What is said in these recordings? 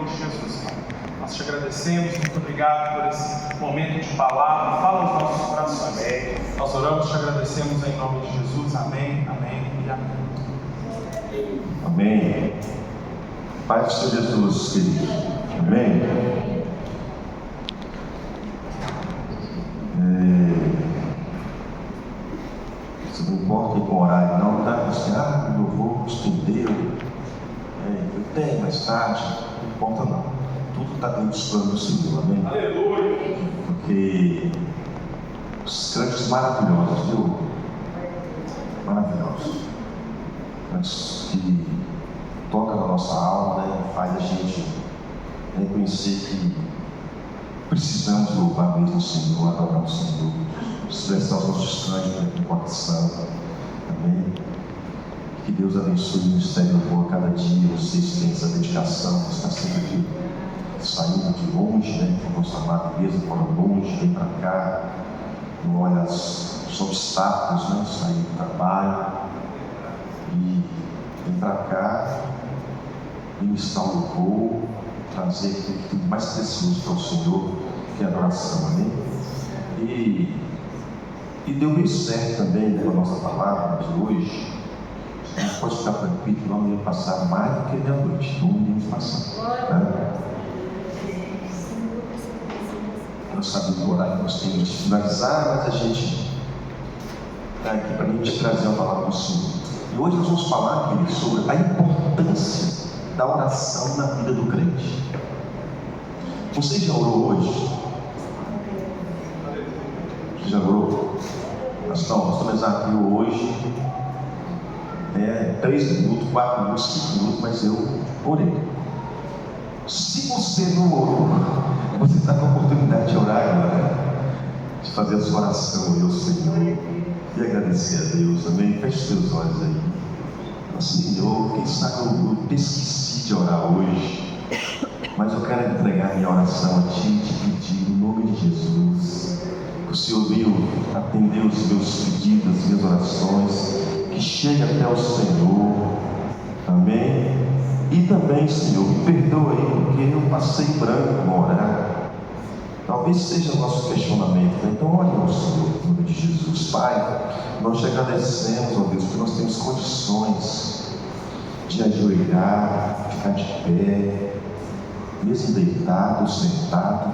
nome de Jesus, Pai. Nós te agradecemos, muito obrigado por esse momento de palavra. Fala aos nossos corações. Amém. Nós oramos, te agradecemos em nome de Jesus. Amém, amém e amém. Amém. Pai do Senhor Jesus, querido. Amém. Isso não importa com o horário, não, tá? Você, eu vou estender, eu tenho mais tarde, não importa não. Tudo está dentro dos planos do Senhor, amém? Aleluia. Porque os cantos maravilhosos, viu? Maravilhosos. Cantos que toca na nossa alma, né? Faz a gente reconhecer que precisamos louvar mesmo o Senhor, adorar o Senhor, expressar os nossos cânticos no coração. Amém? Que Deus abençoe o ministério do povo a cada dia. Vocês têm essa dedicação, está sempre aqui, saindo de longe, né? Com a nossa amada igreja, mora longe, vem para cá, não olha os obstáculos, né? Sair do trabalho e vem para cá, ministrar o louvor, trazer aquilo que tem mais precioso para o Senhor, que é a adoração, amém? E deu bem certo também, né, a nossa palavra de hoje. A gente pode ficar tranquilo que não ia passar mais do que meia-noite, não iríamos passar, né? Nós sabemos o horário que nós temos de finalizar, mas a gente está aqui para a gente trazer a palavra do Senhor. E hoje nós vamos falar, querido, sobre a importância da oração na vida do crente. Você já orou hoje? Você já orou? Nós estamos aqui hoje, 3 minutos, 4 minutos, 5 minutos, mas eu orei. Se você não orou, você está com a oportunidade de orar agora, de fazer a sua oração ao Senhor e agradecer a Deus. Amém? Feche seus olhos aí. Senhor, quem sabe eu esqueci de orar hoje, mas eu quero entregar minha oração a Ti e te pedir, em nome de Jesus, que o Senhor venha atender os meus pedidos, as minhas orações, que chegue até o Senhor, amém? E também, Senhor, me perdoa aí, porque eu passei branco no orar. Talvez seja o nosso questionamento, né? Então olhe ao Senhor, em nome de Jesus. Pai, nós te agradecemos, ó Deus, porque nós temos condições de ajoelhar, ficar de pé, mesmo deitado, sentado,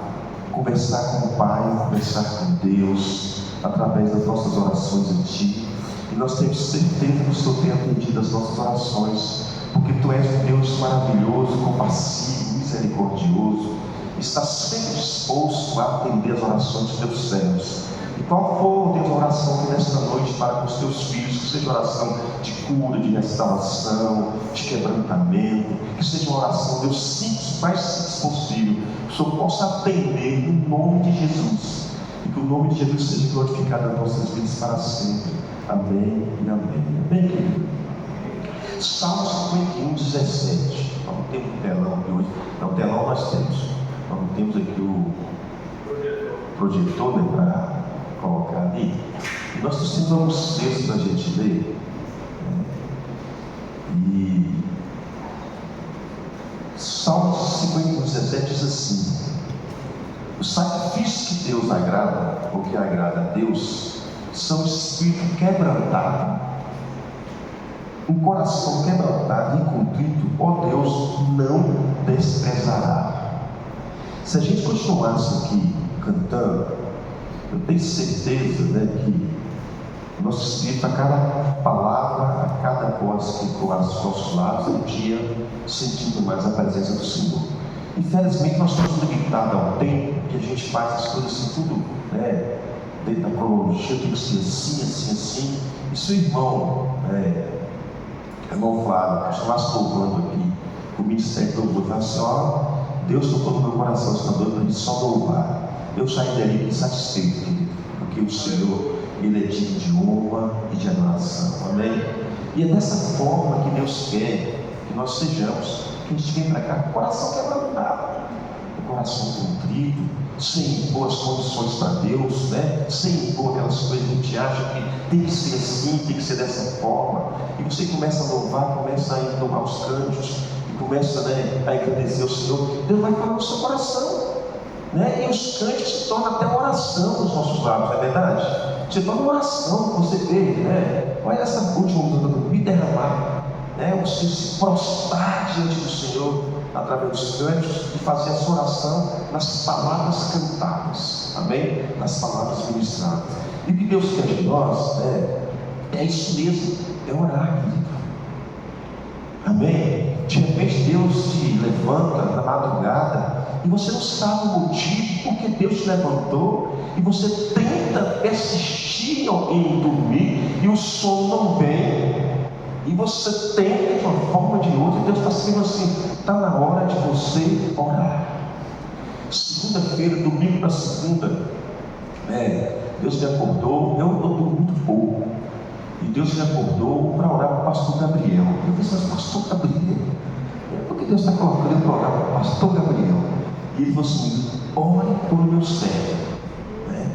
conversar com o Pai, conversar com Deus, através das nossas orações em Ti. E nós temos certeza que o Senhor tem atendido as nossas orações, porque Tu és um Deus maravilhoso, compassivo, misericordioso, está sempre disposto a atender as orações dos Teus servos. E qual for, Deus, a oração que nesta noite para com os Teus filhos, que seja oração de cura, de restauração, de quebrantamento, que seja uma oração, Deus, simples, mais simples possível, que o Senhor possa atender no nome de Jesus, e que o nome de Jesus seja glorificado nas nossas vidas para sempre. Amém e amém. Amém, querido? Salmo 51, 17. Vamos ter um telão aqui hoje. Não, telão nós temos. Nós temos aqui o projetor, né, para colocar ali. E nós temos alguns textos para a gente ler. E Salmo 51, 17 diz assim: os sacrifícios que Deus agrada, ou que agrada a Deus, são espírito quebrantado, um coração quebrantado e contrito, ó Deus, não desprezará. Se a gente continuasse aqui cantando, eu tenho certeza, né, que o nosso espírito, a cada palavra, a cada voz que ecoasse aos nossos lábios, a gente ia sentindo mais a presença do Senhor. Infelizmente, nós estamos limitados ao tempo que a gente faz as coisas assim, tudo, né, dentro da cronologia, tem que ser assim, assim, assim. E se o irmão Flávio, que estivesse louvando aqui, o ministério do louvor, falou assim: ó, Deus tocou no meu coração esta noite para a gente só louvar. Eu saí dali insatisfeito, querido, porque o Senhor, Ele é digno de honra e de adoração, amém? E é dessa forma que Deus quer que nós sejamos, que a gente vem para cá com o coração quebrantado, com o coração contrito, sem impor as condições para Deus, né? Sem impor aquelas coisas que a gente acha que tem que ser assim, tem que ser dessa forma. E você começa a louvar, começa a entoar os cânticos, e começa, né, a agradecer ao Senhor, Deus vai falar no seu coração, né? E os cânticos se tornam até uma oração nos nossos lábios, não é verdade? Se torna uma oração que você vê, né? Olha essa última música do Me Derramar, né? Você se prostrar diante do Senhor através dos cânticos e fazer a sua oração nas palavras cantadas, amém? Nas palavras ministradas. E o que Deus quer de nós, né? É isso mesmo, é orar, querido. Amém? De repente Deus te levanta na madrugada e você não sabe o motivo porque Deus te levantou e você tenta persistir em alguém dormir e o sono não vem e você tenta de uma forma ou de outra e Deus está sendo assim, está na hora de você orar. Segunda-feira, domingo para segunda, Deus me acordou, eu durmo muito pouco. E Deus me acordou para orar para o pastor Gabriel. Eu disse, mas pastor Gabriel? Por que Deus está colocando para orar para o pastor Gabriel? E ele falou assim, ore por meu servo, né?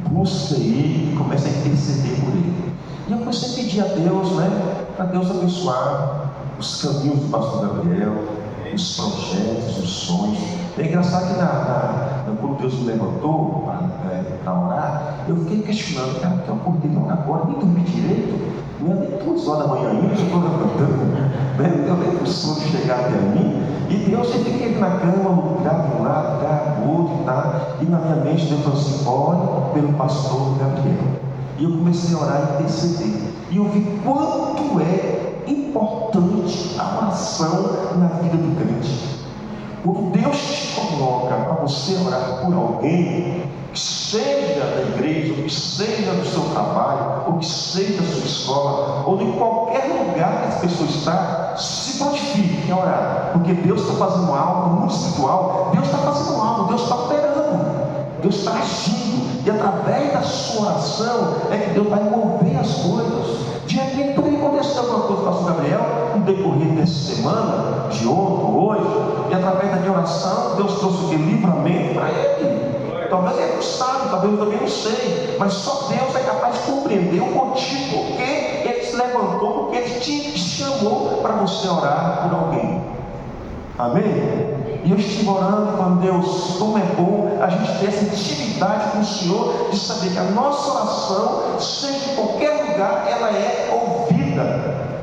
Busca ele e comece a interceder por ele. E eu comecei a pedir a Deus, né? Para Deus abençoar os caminhos do pastor Gabriel, os projetos, os sonhos. É engraçado que quando Deus me levantou para orar, eu fiquei questionando, cara, porque eu acordei agora, nem dormi direito, não é nem 2 horas da manhã ainda, eu estou levantando, né? Eu lembro o sono chegar até mim, e Deus, eu fiquei na cama, no lugar de um lado, lugar do outro, tá? E na minha mente Deus falou assim, ore pelo pastor Gabriel. E eu comecei a orar e interceder, e eu vi quanto é importante a oração na vida do crente. Quando Deus te coloca para você orar por alguém, que seja da igreja, ou que seja do seu trabalho, ou que seja da sua escola, ou em qualquer lugar que essa pessoa está, se prontifique em orar, porque Deus está fazendo algo no mundo espiritual, Deus está fazendo algo, Deus está operando, Deus está agindo, e através da sua oração é que Deus vai mover as coisas. De repente também aconteceu alguma coisa com o pastor Gabriel no decorrer dessa semana, de ontem, hoje, e através da minha oração Deus trouxe o livramento para ele. Talvez ele não sabe, talvez eu também não sei, mas só Deus é capaz de compreender o motivo porque ele se levantou, porque ele te chamou para você orar por alguém. Amém? E eu estive orando com Deus, como é bom a gente ter essa intimidade com o Senhor, de saber que a nossa oração, seja em qualquer lugar, ela é ouvida.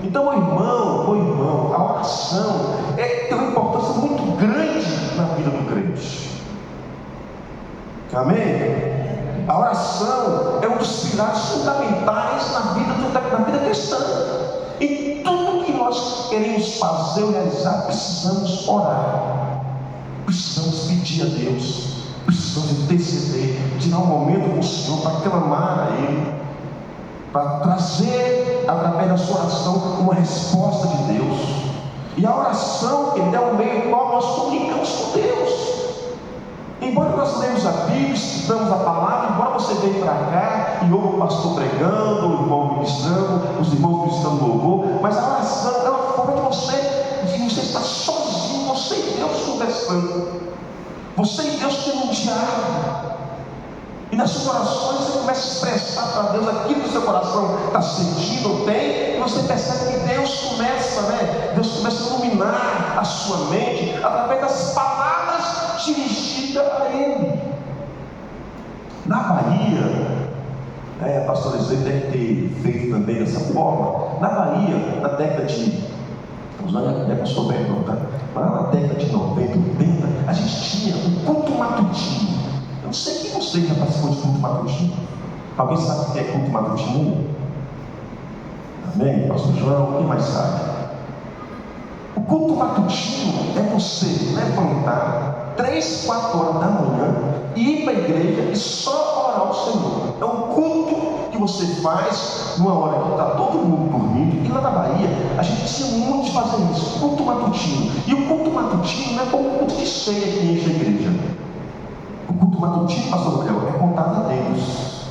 Então, meu irmão, a oração tem uma importância muito grande na vida do crente. Amém? A oração é um dos pilares fundamentais na vida cristã. Em tudo que nós queremos fazer ou realizar, precisamos orar. Precisamos pedir a Deus. Precisamos interceder, tirar um momento com o Senhor para clamar a Ele, para trazer, através da sua oração, uma resposta de Deus. E a oração, ele é o meio qual nós comunicamos com Deus. Embora nós lemos a Bíblia, estudamos a palavra, embora você venha para cá e ouva o pastor pregando, o irmão ministrando, os irmãos ministrando louvor, mas a oração é uma forma de você estar sozinho, você e Deus conversando, você e Deus tendo um diálogo. E nas suas orações você começa a expressar para Deus aquilo que o seu coração está sentindo ou tem, e você percebe que Deus começa a iluminar a sua mente através das palavras dirigidas a Ele. Na Bahia, pastor Eliseu deve ter feito também dessa forma. Na Bahia, na década de, não é que eu sou bem não, tá? Mas na década de 90, 80, a gente tinha um culto matutino. Eu não sei quem você já participou de culto matutino. Alguém sabe o que é culto matutino? Amém? Pastor João, quem mais sabe? O culto matutino é você levantar 3, 4 horas da manhã e ir para a igreja e só orar ao Senhor. É um culto que você faz numa hora que está todo mundo dormindo. E lá na Bahia a gente tinha muito de fazer isso, culto matutino. E o culto matutino não é como o culto de ceia que enche a igreja. O culto matutino, pastor Gabriel, é contado a Deus.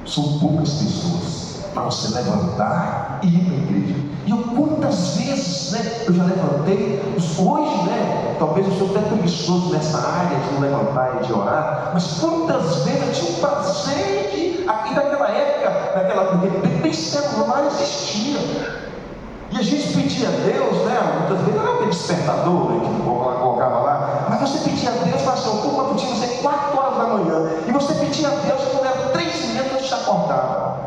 São poucas pessoas para você levantar e ir para a igreja. E eu quantas vezes, eu já levantei, hoje, talvez eu sou até preguiçoso nessa área de não levantar e de orar, mas quantas vezes eu tinha o prazer de, aqui naquela época, porque nem celular existia. E a gente pedia a Deus, né? Muitas vezes não era aquele despertador, né, que colocava lá, mas você pedia a Deus, mas o culto matutino ser 4 horas da manhã, e você pedia a Deus quando era 3h30 antes de acordar.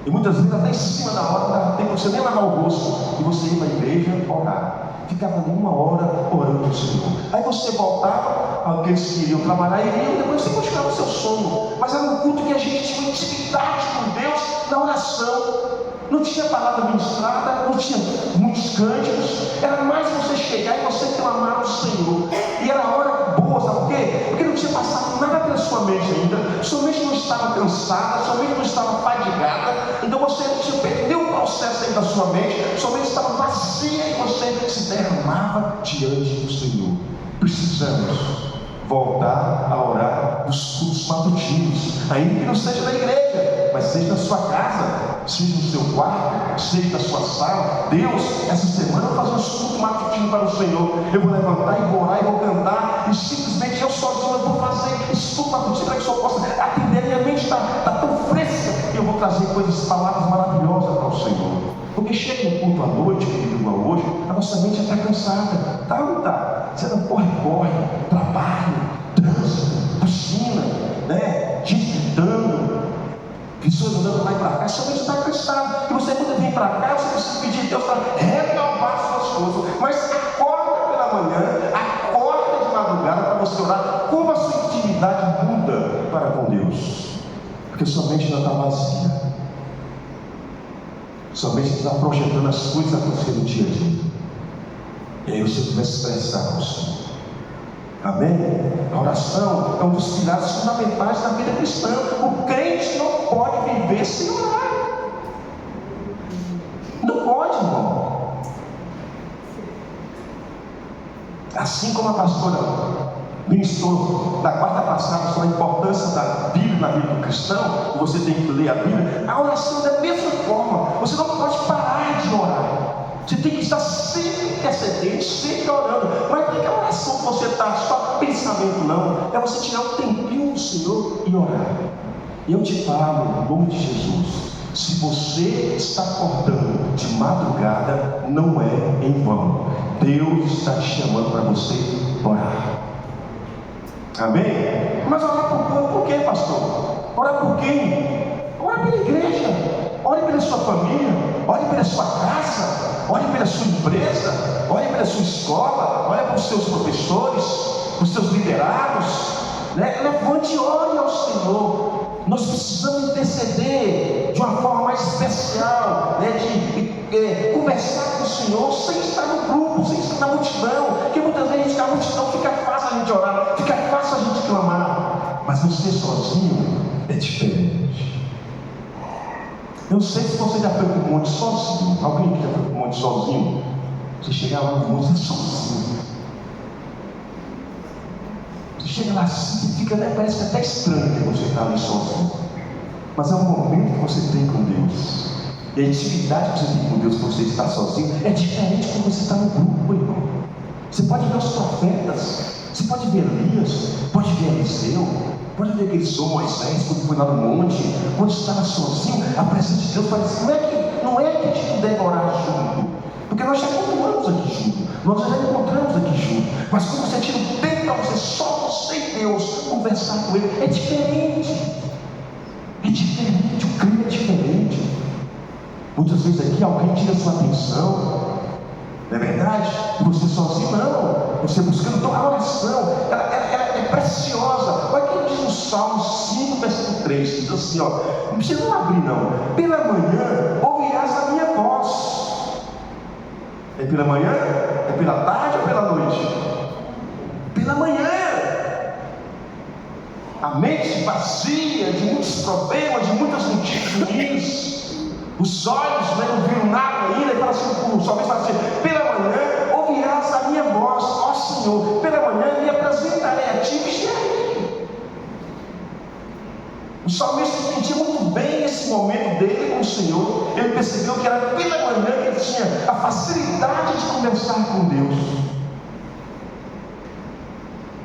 E muitas vezes até em cima da hora, não dava tempo você nem lavar o rosto, e você ia para a igreja orar. Ficava 1 hora orando ao Senhor. Aí você voltava, aqueles que iriam trabalhar iriam, depois você continuava o seu sono. Mas era um culto que a gente tinha uma intimidade com Deus na oração. Não tinha palavra ministrada, não tinha muitos cânticos. Era mais você chegar e você clamar ao Senhor. E era a hora boa, sabe por quê? Porque não tinha passado nada pela sua mente ainda. Sua mente não estava cansada, sua mente não estava fadigada. Então você tinha perdido o processo aí da sua mente. Sua mente estava vazia e você se derramava diante do Senhor. Precisamos voltar a orar nos cultos matutinos, ainda que não seja na igreja, mas seja na sua casa, seja no seu quarto, seja na sua sala. Deus, essa semana eu vou fazer um culto matutino para o Senhor. Eu vou levantar e vou orar e vou cantar, e simplesmente eu sozinho eu vou fazer esse culto matutino para que o Senhor possa atender. Minha mente está tão fresca que eu vou trazer palavras maravilhosas para o Senhor. Porque chega no culto à noite, querido irmão, hoje, a nossa mente já está cansada. Tá ou não está? Você não corre, trabalho, trânsito, piscina, né? Gente gritando, pessoas andando lá e para cá, sua mente está cansada. E você, quando vem para cá, você precisa pedir a Deus para renovar suas forças. Mas acorda pela manhã, acorda de madrugada para você orar. Como a sua intimidade muda para com Deus? Porque sua mente ainda está vazia. Sua mente está projetando as coisas acontecendo no dia a dia. E aí você começa a expressar com o Senhor. Amém? A oração é um dos pilares fundamentais da vida cristã. O crente não pode viver sem orar. Não pode, irmão. Assim como a pastora ministrou na quarta passada sobre a importância da Bíblia na vida do cristão, você tem que ler a Bíblia, a oração é da mesma forma. Você não pode parar de orar. Você tem que estar sempre intercedendo, sempre orando. Mas não é que a oração que você está só pensamento, não. É você tirar um tempinho do Senhor e orar. E eu te falo, em nome de Jesus, se você está acordando de madrugada, não é em vão. Deus está te chamando para você orar. Amém? Mas orar por quê, pastor? Orar por quem? Orar pela igreja. Ore pela sua família. Ore pela sua casa. Ore pela sua empresa. Ore pela sua escola. Ore pelos seus professores, os seus liderados, né? Levante e ore ao Senhor. Nós precisamos interceder de uma forma mais especial, né? De conversar com o Senhor sem estar no grupo, sem estar na multidão. Porque muitas vezes a gente está na multidão, fica fácil a gente orar, fica fácil a gente clamar. Mas você sozinho é diferente. Eu não sei se você já foi para o monte sozinho. Alguém que já foi para o monte sozinho? Você chega lá no monte sozinho. Você chega lá assim, você fica, né? Parece que é até estranho que você está ali sozinho. Mas é um momento que você tem com Deus. E a intimidade que você tem com Deus quando você está sozinho é diferente quando você está no grupo, irmão. Você pode ver os profetas, você pode ver Elias, pode ver Eliseu, pode ver aquele som Moisés quando foi lá no monte, quando estava sozinho, a presença de Deus parece. Não é que a gente deve orar junto, porque nós já encontramos aqui junto, nós já encontramos aqui junto. Mas quando você tira o tempo para você, só você e Deus, conversar com Ele, é diferente. É diferente, o clima é diferente. Muitas vezes aqui alguém tira a sua atenção, não é verdade? E você sozinho, não. Você buscando, então a oração, ela é preciosa. Olha o que diz no Salmo 5, versículo 3, diz assim, ó, não precisa não abrir não. Pela manhã ouvirás a minha voz. É pela manhã? É pela tarde ou pela noite? Pela manhã. A mente vazia de muitos problemas, de muitas notícias ruins. Os olhos não viram nada ainda, e fala assim, o salmista fala assim, pela manhã ouvirás a minha voz, ó Senhor, pela manhã me apresentarei a ti, vigiarei. O salmista sentia muito bem esse momento dele com o Senhor. Ele percebeu que era pela manhã que ele tinha a facilidade de conversar com Deus.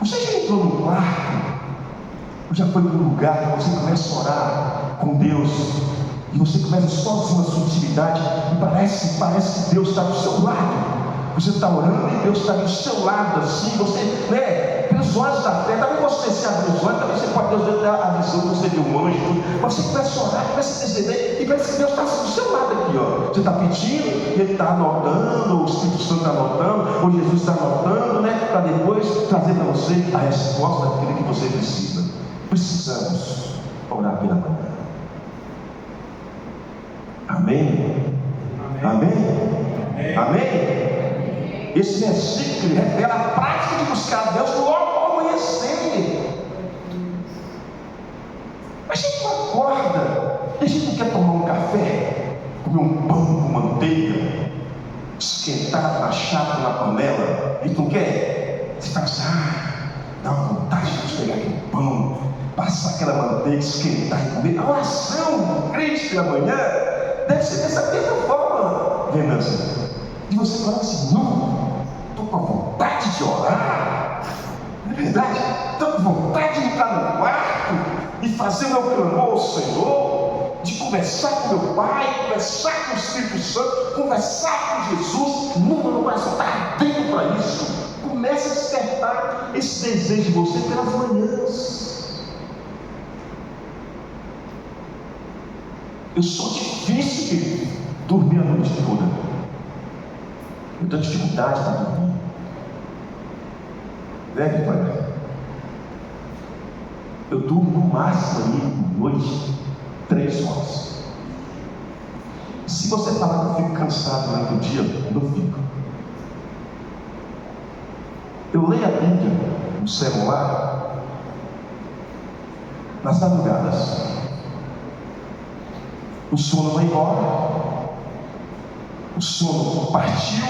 Você já entrou no quarto? Ou já foi para um lugar que você começa a orar com Deus? E e você começa sozinho a sua intimidade, e parece que Deus está do seu lado. Você está orando e Deus está do seu lado, assim, você, pelos olhos da fé, talvez você se abrir os olhos, talvez você pode Deus dar a visão que você viu um anjo, mas você começa a orar, começa a interceder, e parece que Deus está assim do seu lado aqui, ó. Você está pedindo, Ele está anotando, ou o Espírito Santo está anotando, ou Jesus está anotando, para depois trazer para você a resposta daquilo que você precisa. Precisamos orar pela manhã. Amém? Amém? Amém? Esse versículo revela a prática de buscar a Deus logo ao amanhecer. A gente não acorda, a gente não quer tomar um café, comer um pão com manteiga, esquentado na chapa, na panela, e tu não quer? Você fala assim, dá uma vontade de pegar aquele pão, passar aquela manteiga, esquentar e comer. A oração do crente pela manhã deve ser dessa mesma forma, Venâncio. De você falar assim, não, estou com vontade de orar, não é verdade? Estou com vontade de entrar no quarto e fazer o meu clamor ao Senhor, de conversar com meu Pai, conversar com o Espírito Santo, conversar com Jesus. Meu coração está ardendo para isso. Comece a despertar esse desejo de você pelas manhãs. Eu sou difícil, querido, dormir a noite toda. Eu tenho dificuldade para dormir. Vitória? Eu durmo no máximo ali, noite, 3 horas. Se você falar que eu fico cansado durante o dia, eu não fico. Eu leio a Bíblia no celular nas madrugadas. O sono vai embora. O sono partiu,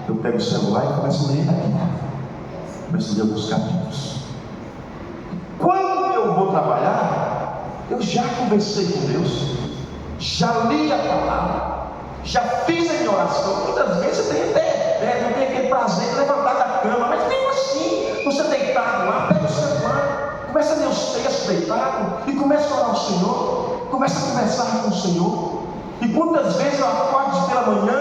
eu pego o celular e começo a ler a Bíblia. Começo a ler alguns capítulos. Quando eu vou trabalhar, eu já conversei com Deus, já li a palavra, já fiz a minha oração. Muitas vezes você tem até, não tem aquele prazer de levantar da cama, mas mesmo assim, você deitado lá, pega o celular, começa a ler os textos deitado e começa a orar ao Senhor, começa a conversar com o Senhor. E quantas vezes eu acordo pela manhã,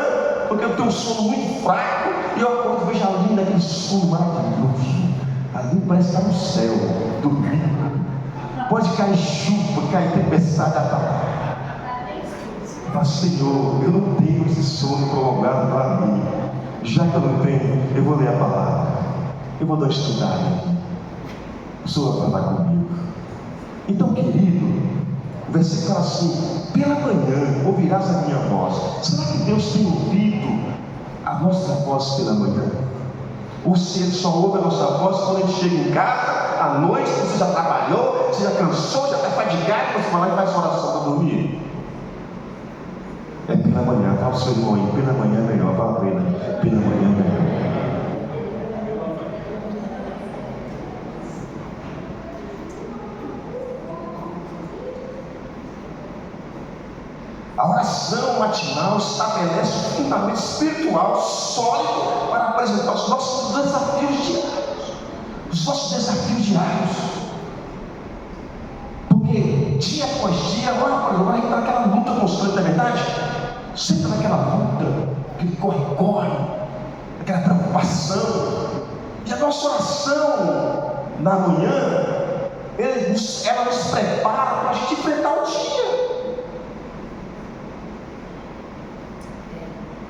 porque eu tenho um sono muito fraco, e eu acordo e vejo a linda, aquele sono maravilhoso. Ali parece estar no céu, dormindo. Pode cair chuva, cair tempestade à tarde. Mas Senhor, eu não tenho esse sono prolongado para mim. Já que eu não tenho, eu vou ler a palavra. Eu vou dar uma estudada aqui. O Senhor vai falar comigo. Então, querido, o versículo fala assim: pela manhã ouvirás a minha voz. Será que Deus tem ouvido a nossa voz pela manhã? Ou se Ele só ouve a nossa voz quando a gente chega em casa, à noite, você já trabalhou, você já cansou, já está fadigado, você vai lá e faz oração para dormir? É pela manhã, fala ao seu irmão aí, pela manhã é melhor, fala para ele, pela manhã é melhor. A oração matinal estabelece um fundamento espiritual sólido para apresentar os nossos desafios diários. Os nossos desafios diários. Porque dia após dia, hora após hora, a gente está naquela luta constante, não é verdade? Sempre naquela luta, aquele corre-corre, aquela preocupação. E a nossa oração na manhã, ela nos prepara para a gente enfrentar o dia.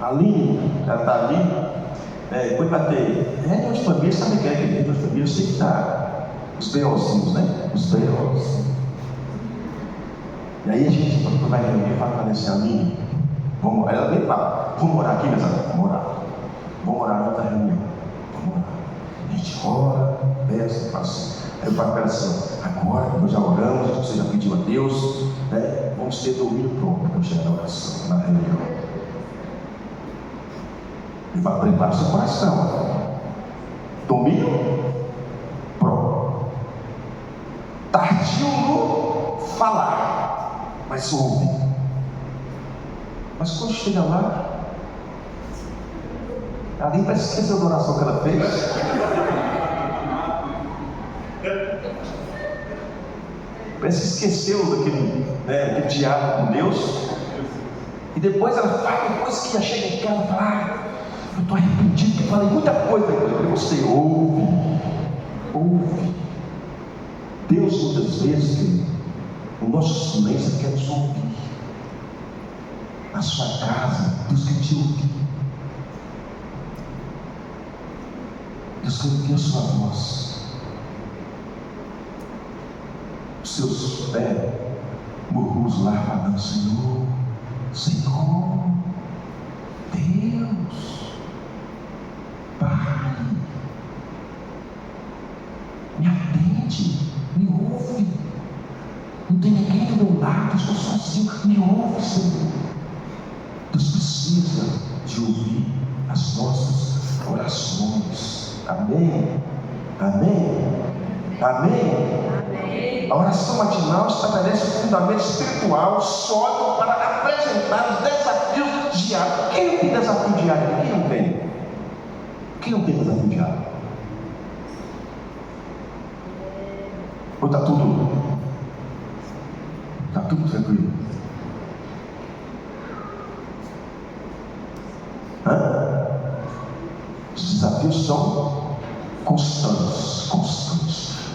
A Aline, ela está ali, depois vai ter reunião de família, sabe o que é reunião de família? Eu sei que está os B.O.zinhos, né? Os B.O.zinhos. E aí a gente, quando vai reunir, fala assim, Aline, ela vem e fala, vamos orar aqui, mas vamos orar. Vamos orar na outra reunião. Vamos orar. A gente ora, peça, faz assim. Aí eu falo para ela assim, agora nós já oramos, você já pediu a Deus, né? Vamos ter domínio próprio para chegar na oração, na reunião. E vai preparar o seu coração. Domínio próprio. Tardio no falar, mas ouve. Mas quando chega lá, ela nem parece esquecer da oração que ela fez. Parece que esqueceu daquele diálogo com Deus. E depois ela fala, depois que já chega em casa, fala: eu estou arrependido, que falei muita coisa. Eu falei: você ouve. Deus muitas vezes, querido, o nosso silêncio quer nos ouvir. Na sua casa, Deus quer te ouvir. Deus quer ouvir a sua voz. Os seus murmúrios lá falando: Senhor, Deus, Pai, me atende, me ouve. Não tem ninguém do meu lado, estou sozinho, me ouve, Senhor. Deus precisa de ouvir as nossas orações. Amém? Amém? Amém? A oração matinal estabelece um fundamento espiritual sólido para apresentar os desafios diários. Quem não tem desafio diário? Quem não tem? Quem não tem desafio diário? Ou está tudo tranquilo? Os desafios são constantes.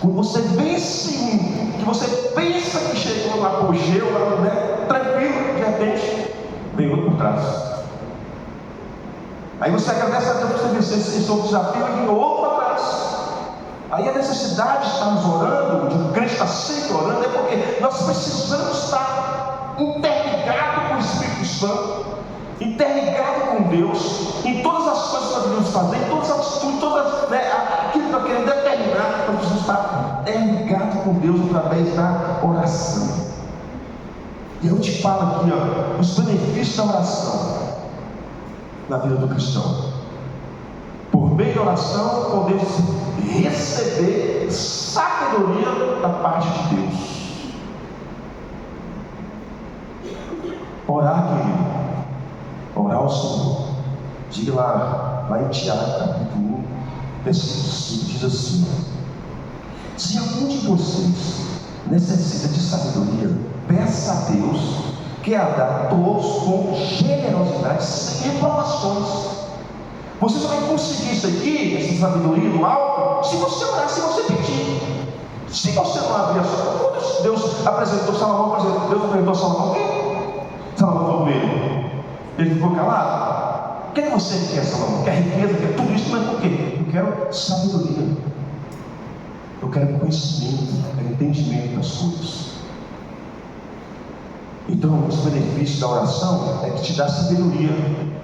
Quando você vence um, que você pensa que chegou no apogeu, tranquilo, de repente vem outro por trás. Aí você agradece a Deus por você vencer esse outro desafio e vem outro atrás. Aí a necessidade de estarmos orando, de o crente estar sempre orando, é porque nós precisamos estar interligados com o Espírito Santo, interligado com Deus, em todas as coisas que nós devemos fazer, em todas as atitudes, aquilo que nós queremos determinar, nós precisamos estar interligado com Deus através da oração. E eu te falo aqui, os benefícios da oração na vida do cristão. Por meio da oração, podemos receber sabedoria da parte de Deus. Orar, querido, orar ao Senhor. Diga lá em Tiago, capítulo 1, versículo 5, diz assim: se algum de vocês necessita de sabedoria, peça a Deus, que a dá a todos com generosidade, sem reprovações. Você só vai conseguir isso aqui, essa sabedoria do alto, se você orar, se você pedir. Se você não abrir a sua boca, Deus apresentou Salomão, Deus apresentou Salomão, o quê? Salomão falou com ele ficou calado. O que você quer, Salomão? Quer riqueza, quer tudo isso, mas por quê? Eu quero sabedoria, eu quero conhecimento, eu quero entendimento das coisas. Então, os benefícios da oração é que te dá sabedoria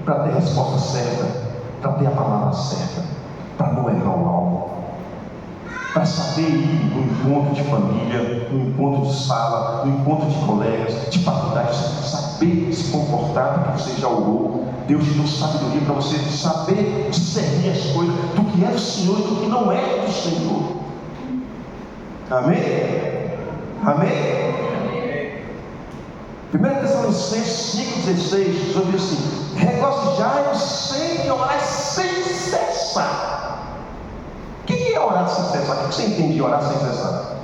para ter a resposta certa, para ter a palavra certa, para não errar o alvo, para saber ir no encontro de família, no encontro de sala, no encontro de colegas, de faculdade, saber se comportar, porque você já orou. Deus te deu sabedoria para você saber discernir as coisas do que é do Senhor e do que não é do Senhor. Amém? Amém? 1 Tessalonicenses 5,16 diz assim: regozijai-vos sempre, orai sem cessar. O que é orar sem cessar? O que você entende de orar sem cessar?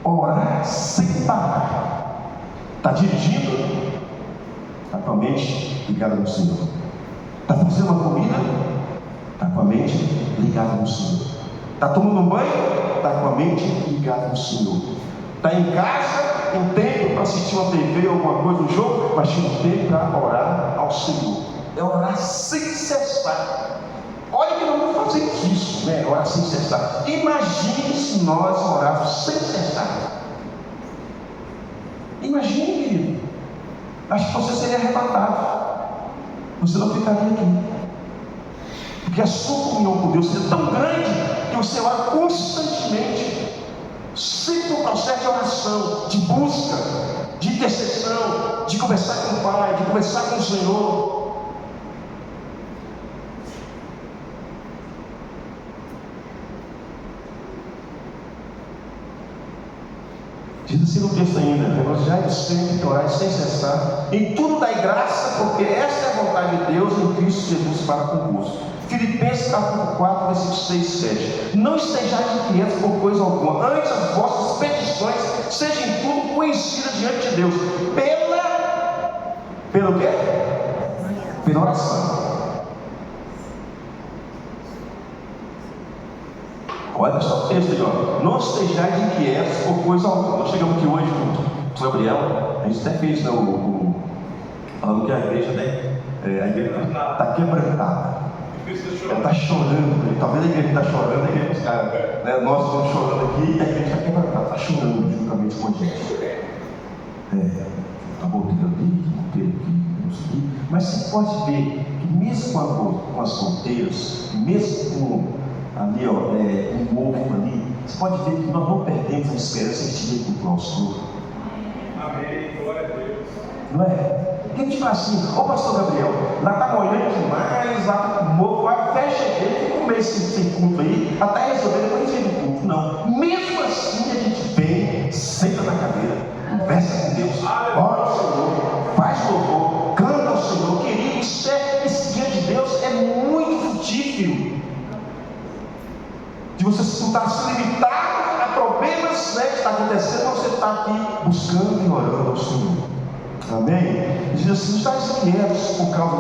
Orar sem parar. Está dirigindo? Está com a mente ligada no Senhor. Está fazendo uma comida? Está com a mente ligada no Senhor. Está tomando um banho? Está com a mente ligada no Senhor. Está em casa, tem tempo para assistir uma TV ou alguma coisa, um jogo, mas tem tempo para orar ao Senhor. É orar sem cessar. Olha que nós não fazemos isso, né? Orar sem cessar. Imagine se nós orássemos sem cessar. Imagine, querido. Acho que você seria arrebatado. Você não ficaria aqui. Porque a sua comunhão com Deus seria tão grande que você ora constantemente, sempre um processo de oração, de busca, de intercessão, de conversar com o Pai, de conversar com o Senhor. Diz assim no texto ainda: regozijai-vos sempre, orai sem cessar, em tudo dai graça, porque esta é a vontade de Deus em Cristo Jesus para convosco. Filipenses capítulo 4, versículos 6 e 7. Não estejais inquietos por coisa alguma, antes as vossas petições sejam em tudo conhecidas diante de Deus, pelo quê? Pela oração. Olha só o texto aí, ó. Não estejais inquietos por coisa alguma. Nós chegamos aqui hoje com o Gabriel, a gente até fez, né, falando que a igreja, né, a igreja está quebrantada. Ela está chorando, talvez a igreja está chorando, a igreja está, né, nós estamos chorando aqui e a igreja está quebrantada, está chorando juntamente com a gente. Está voltando ali, aqui, mas você pode ver que mesmo com as solteiras, mesmo com ali, um ovo ali, você pode ver que nós não perdemos a esperança de te encontrar o Senhor. Amém, glória a Deus. Não é? Porque a gente fala assim, ô pastor Gabriel, lá está molhando demais, lá está com mofo, até cheguei, fica um mês sem culto aí, até resolver, depois a gente vem do culto. Não, mesmo assim a gente vem, senta na cadeira, conversa com Deus, ora ao Senhor, faz louvor, canta ao Senhor. Querido, esse dia de Deus é muito frutífero. De você não estar se limitado a problemas, né, que está acontecendo, você está aqui buscando e orando ao Senhor. Amém? E diz assim: não estáis inquietos por causa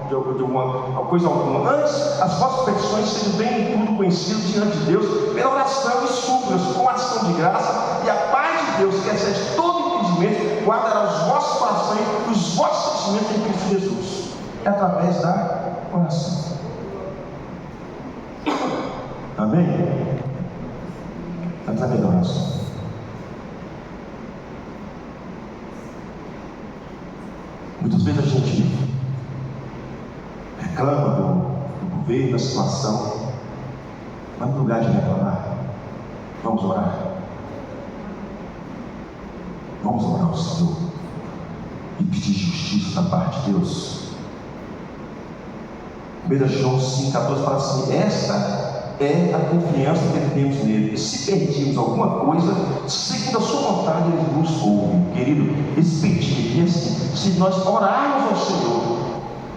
de uma coisa alguma. Antes, as vossas petições sejam bem em tudo conhecidas diante de Deus, pela oração e súplicas, com ação de graça, e a paz de Deus, que excede todo entendimento, guardará os vossos corações e os vossos sentimentos em Cristo Jesus. É através da oração. Amém? Através da oração. Muitas vezes a gente reclama do governo, da situação, mas no lugar de reclamar, vamos orar. Vamos orar ao Senhor e pedir justiça da parte de Deus. 1 João 5,14 fala assim: esta é a confiança que temos nele, e se perdimos alguma coisa, segundo a sua vontade, ele nos ouve. Querido, esse pedido aqui é assim: se nós orarmos ao Senhor,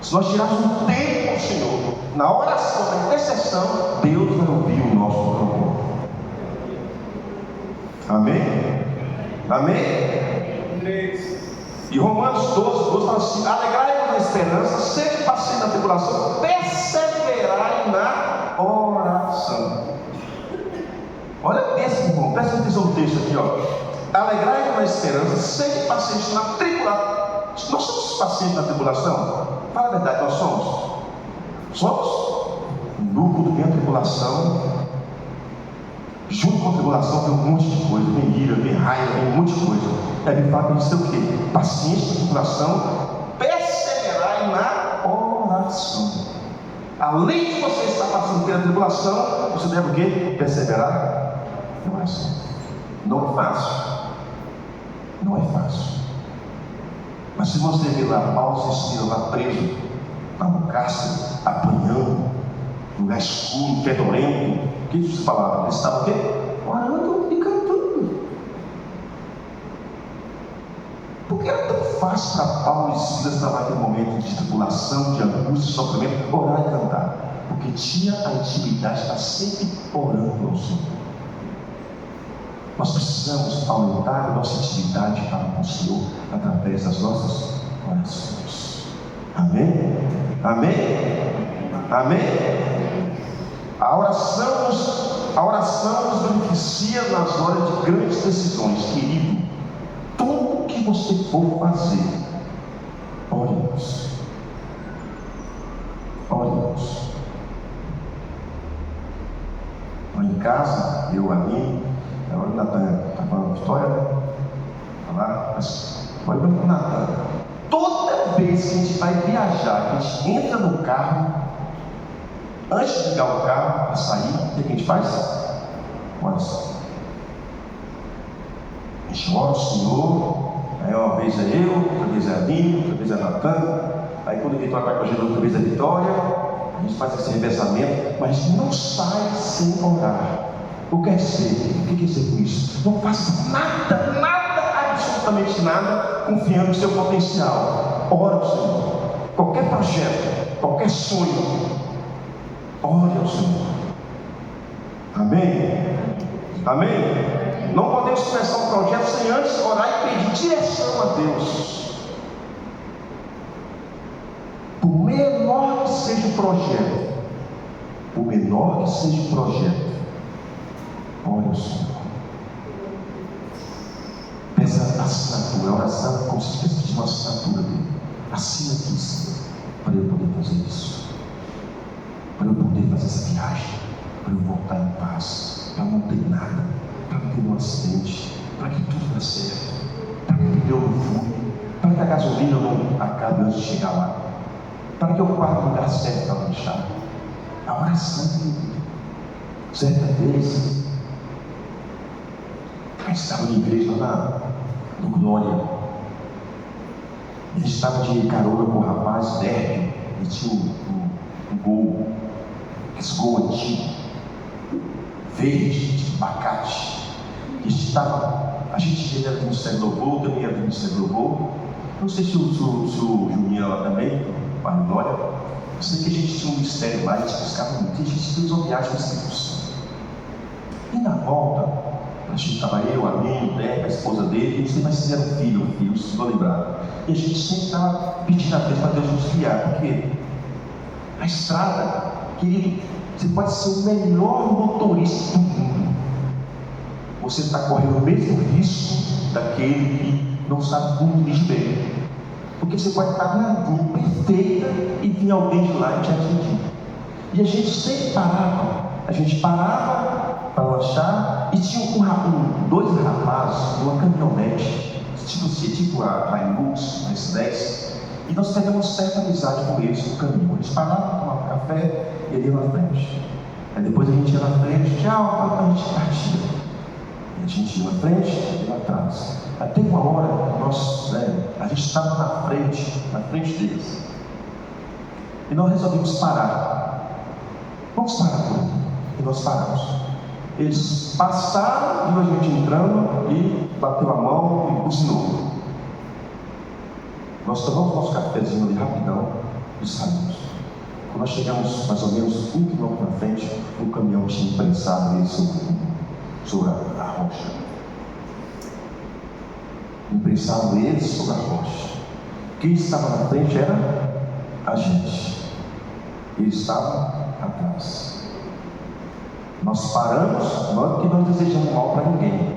se nós tirarmos um tempo ao Senhor, na oração, na intercessão, Deus vai ouvir o nosso clamor. Amém? Amém? E Romanos 12 fala assim: alegrai-vos na esperança, sede paciente na tribulação, perseverai na oração. Olha esse, irmão, presta atenção no texto aqui, ó. Alegrai-vos na esperança, sede paciente na tribulação. Nós somos pacientes na tribulação? Fala a verdade, nós somos. Somos? No culto vem a tribulação. Junto com a tribulação vem um monte de coisa, vem ira, vem raiva, vem um monte de coisa. E a Bíblia fala que isso é o quê? Paciência na tribulação, perseverai na oração. Além de você estar passando pela tribulação, você deve o quê? Perseverar na oração. Não é fácil. Não é fácil. Mas se você vê lá Paulo se estira lá preso, lá no cárcere, apanhando, lugar escuro, fedorento, o que Jesus falava? Ele estava o quê? Orando e cantando. Porque era tão fácil para Paulo e Silas estar naquele momento de tribulação, de angústia, de sofrimento, orar e cantar. Porque tinha a intimidade, está sempre orando ao Senhor. Nós precisamos aumentar a nossa intimidade para com o Senhor através das nossas orações. Amém? Amém? Amém? A oração nos beneficia nas horas de grandes decisões. Querido, tudo que você for fazer, ore-nos. Ore-nos. Lá em casa, eu, a mim, agora o Natan está falando história, né? Falar, mas pode ver com o Natan. Toda vez que a gente vai viajar, a gente entra no carro, antes de ligar o carro para sair, o que a gente faz? Oração. A gente ora ao Senhor. Aí uma vez é eu, outra vez é a Lina, outra vez é a Natan. Aí quando a Vitória vai com a gente, outra vez é a Vitória. A gente faz esse revezamento, mas a gente não sai sem orar. O que quer dizer? O que quer dizer com isso? Não faça nada, absolutamente nada, confiando no seu potencial. Ora ao Senhor. Qualquer projeto, qualquer sonho, Ore ao Senhor. Amém? Amém? Não podemos começar um projeto sem antes orar e pedir direção a Deus. Por menor que seja o projeto, ore ao Senhor. Peça a assinatura, a oração, como se estivesse pedindo uma assinatura dele. Assina aqui, Senhor, para eu poder fazer isso, para eu poder fazer essa viagem, para eu voltar em paz, para não ter nada, para não ter um acidente, para que tudo dê certo, para que o pneu não fure, para que a gasolina não acabe antes de chegar lá, para que eu guarde o lugar certo para deixar. A oração dele. Certa vez, eu estava na igreja lá no Glória. Ele estava de carona com o rapaz velho, e tinha um gol, esse gol antigo, verde, de abacate. A gente era do Ministério Louvor, também era do Ministério Louvor. Não sei se o Juninho lá também, o Pai Glória. Eu sei que a gente tinha um ministério lá, a gente buscava muito, e a gente fez uma viagem para o Espírito Santo. E na volta, a gente estava eu, a mim, o Deca, a esposa dele, e mas fizeram filho, se vou lembrar. E a gente sempre estava pedindo a Deus para Deus nos guiar, porque a estrada, querido, você pode ser o melhor motorista do mundo, você está correndo o mesmo risco daquele que não sabe como dirigir bem. Porque você pode estar na rua perfeita e vir alguém de lá e te atingir. E a gente sempre parava para lanchar, e tinha dois rapazes numa caminhonete, tipo a Hilux, a S10, e nós pegamos certa amizade com eles no caminho. Eles paravam, tomavam café e ele ia na frente. Aí depois a gente ia na frente, tchau, a gente partia. E a gente ia na frente e ia atrás. Até uma hora, a gente estava na frente deles. E nós resolvemos parar. Vamos parar por aqui. E nós paramos. Eles passaram, viu a gente entrando e bateu a mão e buzinou. Nós tomamos nosso cafezinho ali rapidão e saímos. Quando nós chegamos mais ou menos 1 quilômetro na frente, o caminhão tinha imprensado ele sobre a rocha. Imprensado eles sobre a rocha. Quem estava na frente era a gente. Eles estavam atrás. Nós paramos, não é porque nós desejamos mal para ninguém,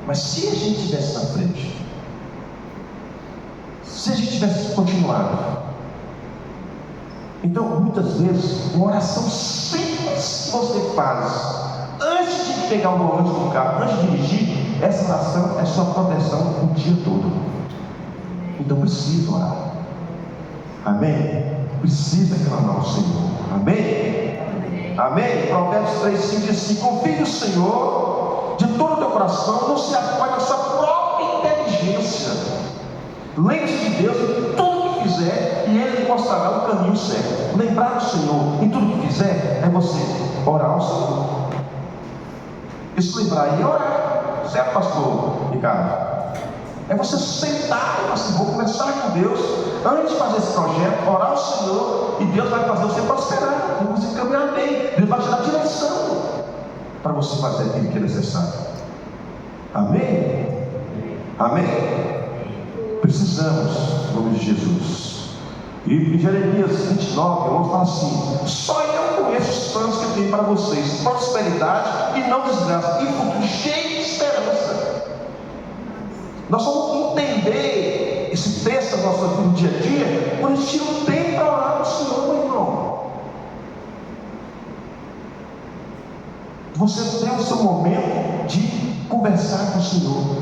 mas se a gente estivesse na frente, se a gente tivesse continuado, então muitas vezes uma oração simples que você faz antes de pegar o volante do carro, antes de dirigir, essa oração é sua proteção o dia todo. Então precisa orar. Amém? Precisa clamar ao Senhor. Amém? Amém? Provérbios 3,5 diz assim: confie no Senhor de todo o teu coração, não se apoie na sua própria inteligência. Lembre-se de Deus em tudo que fizer, e Ele lhe mostrará o caminho certo. Lembrar do Senhor em tudo que fizer é você orar ao Senhor. Isso lembrar e orar, certo, pastor Ricardo? É você sentar e falar assim: vou começar com Deus, antes de fazer esse projeto, orar ao Senhor, e Deus vai fazer você prosperar, você caminhar bem, Deus vai te dar direção para você fazer aquilo que é necessário. Amém? Amém? Precisamos, em nome de Jesus. E em Jeremias 29, eu vou falar assim: só eu conheço os planos que eu tenho para vocês, prosperidade e não desgraça, e futuro cheio de esperança. Nós vamos entender esse texto da nossa vida no dia a dia quando a gente não tem para orar ao Senhor, meu irmão. Você tem o seu momento de conversar com o Senhor.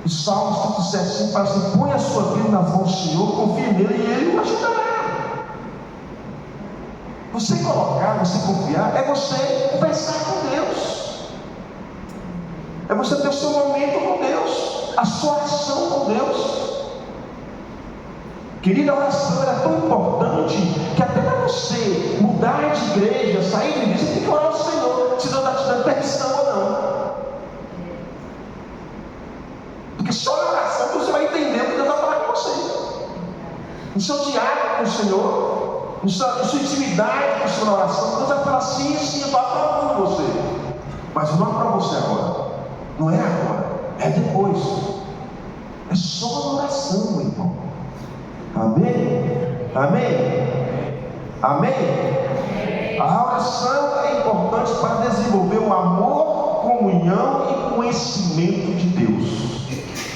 O Salmo 107 fala assim: põe a sua vida nas mãos do Senhor, confie nele e Ele o ajudará. Você colocar, você confiar, é você conversar com Deus, é você ter o seu momento com Deus, a sua ação com Deus. Querida, a oração era tão importante que até para você mudar de igreja, sair de igreja, você tem que orar ao Senhor, se não está te dando permissão ou não. Porque só na oração você vai entender o que Deus vai falar com você. No seu diálogo com o Senhor, na sua intimidade com o Senhor na oração, Deus vai falar: sim, sim, eu estou aprovando você. Mas eu não aprovo você agora. Não é agora, é depois. É só na oração, meu irmão. Amém? Amém? Amém? A oração é importante para desenvolver o amor, comunhão e conhecimento de Deus.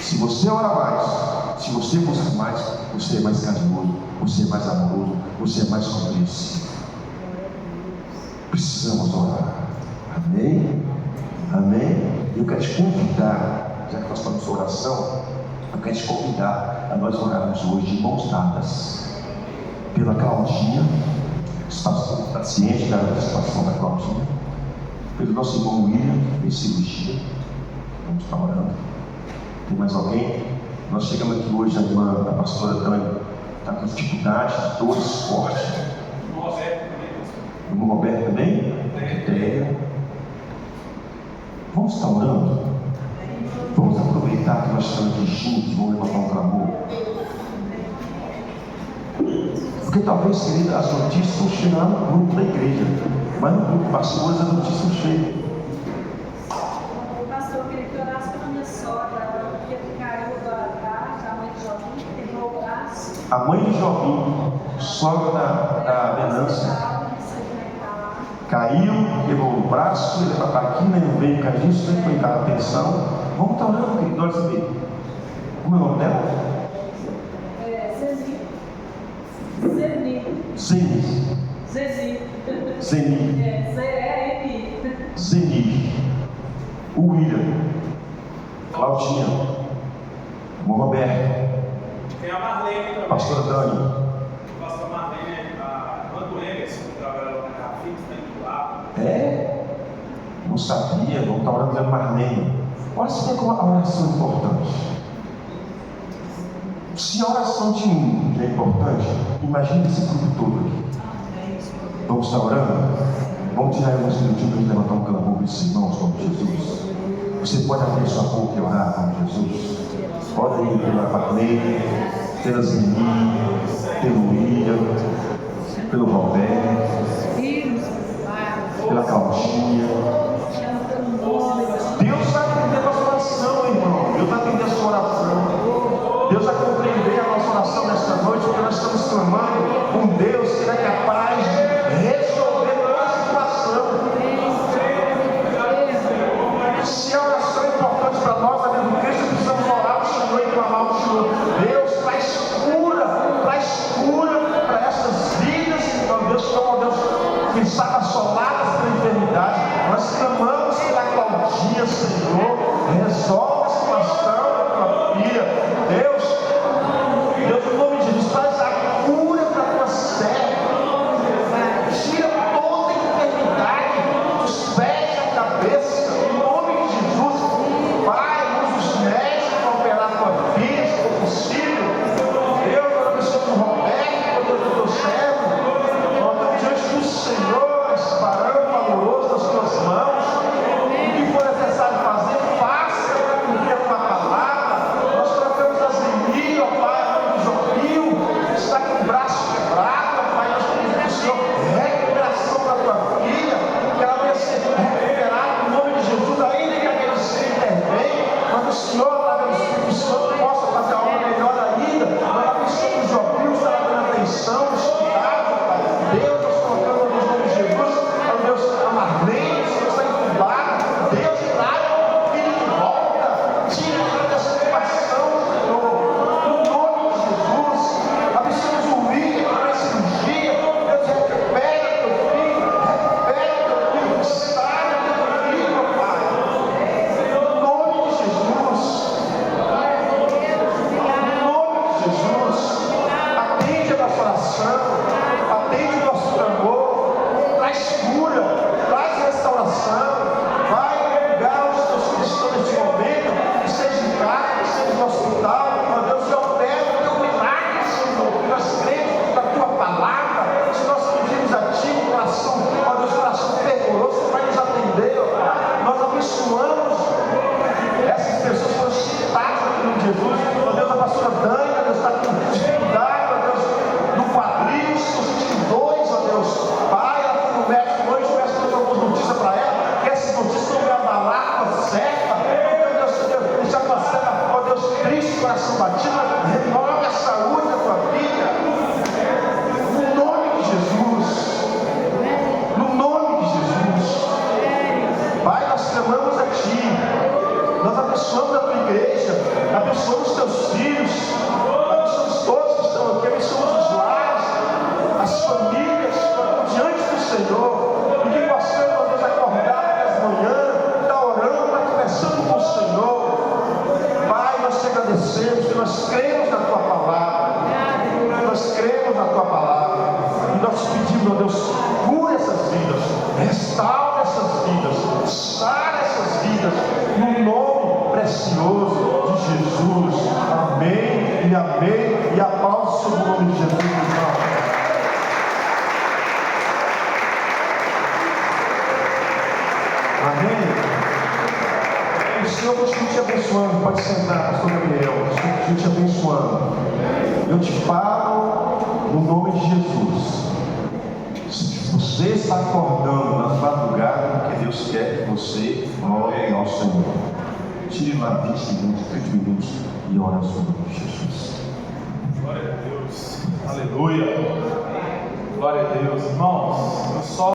Se você ora mais, se você busca mais, você é mais carinhoso, você é mais amoroso, você é mais compreensivo. Precisamos orar. Amém? Amém? Eu quero te convidar, já que nós estamos em oração, eu quero te convidar a nós orarmos hoje de mãos dadas pela Claudinha. Está ciente da situação da Claudinha, pelo nosso irmão William, em cirurgia. Vamos estar orando. Tem mais alguém? Nós chegamos aqui hoje, a pastora Tânia está com dificuldade, dores fortes. O irmão Roberto também? Entrega. Vamos estar orando? Vamos aproveitar que nós estamos aqui juntos, vamos levantar um clamor. Porque talvez, querida, as notícias estão chegando no grupo da igreja, mas no grupo pastores as notícias não chegam. Pastor, eu queria que orasse pela minha sogra, que caiu da tarde, a mãe de Jobim, que quebrou o braço. A mãe de Jobim, sogra da Venância, caiu, quebrou o braço, ele vai para aqui, nem veio com isso, nem foi em cada atenção. Vamos estar orando, querido, olha saber. Como é o nome dela? Zeni. Zeni. O William. Claudinha. Irmão Roberto. Tem a Marlene também. Pastora Dani. Pastor Marlene, a irmã do Emerson, que trabalha lá na Cafix, tem do lado. É? Não sabia, não está orando pela Marlene. Olha se vê como a oração é importante. Se a oração de um já é importante, imagine esse grupo todo aqui. Vamos estar orando? Vamos tirar alguns minutinhos para levantar um clamor para esses irmãos, como Jesus. Você pode abrir sua boca e orar, como Jesus. Ora aí pela Marlene, pela Zeni, pelo William, pelo Roberto, pela Claudinha. Deus vai atender a nossa oração, irmão. Deus vai atender a sua oração. Deus vai compreender a nossa oração nesta noite, porque nós estamos clamando um Deus que é capaz de resolver toda situação. Se a oração é importante para nós, a vida do Cristo, precisamos orar ao Senhor e clamar ao Senhor. Deus, traz cura para essas vidas, ó Deus, como Deus, que está assoladas pela enfermidade. Nós clamamos pela Claudinha, Senhor, resolve a situação da tua filha. Deus, em nome de Jesus, traz a cura para a tua serva. Tira toda a enfermidade dos pés à cabeça. Em nome de Jesus, Pai, usa os médicos para operar a tua filha, se for possível. Deus, eu abençoe o Roberto, Deus do teu servo. Nós estamos diante do Senhor, esse varão valoroso nas tuas mãos. O que for necessário fazer, faça para cumprir a tua palavra. Nós colocamos a Zeni, ó Pai, a mãe do Jobim, está com o braço quebrado, ó Pai, nós pedimos ao Senhor recuperação da tua filha, que ela venha ser recuperada no nome de Jesus, ainda que aquele se intervém, mas o Senhor, através do Espírito Santo, possa fazer a obra melhor ainda. Nós abençoamos o Jobim, estará dando atenção, estudado, ó Pai. Deus, nós colocamos no nome de Jesus, ó Deus, a Marlene, o Senhor está entubado. Deus, traga o filho de volta, tira ela dessa situação, Senhor. No nome de Jesus, abençoamos o William para a cirurgia. Deus, recupera teu filho, sara teu filho, ó Pai. No nome de Jesus, atende a nossa oração, atende o nosso clamor, traz cura, traz restauração. Vai pegar os teus filhos que estão neste momento, que seja em casa, que seja no hospital, ó Deus, e opera o teu milagre, Senhor, porque nós cremos na tua palavra. Se nós pedimos a ti um coração, ó Deus, coração fervoroso, você vai nos atender, ó Pai. Nós abençoamos essas pessoas que foram citadas aqui no Jesus. Ó Deus, a pastora Dani, ó Deus, está com dificuldade, ó Deus, no quadril, sentindo dor. pode sentar, pastor Gabriel. Estou te abençoando. Eu te falo no nome de Jesus. Se você está acordando na madrugada, porque Deus quer que você ore ao Senhor. Tire lá 20 segundos, 30 minutos e ore ao Senhor de Jesus. Glória a Deus. Aleluia. Glória a Deus. Irmãos, eu só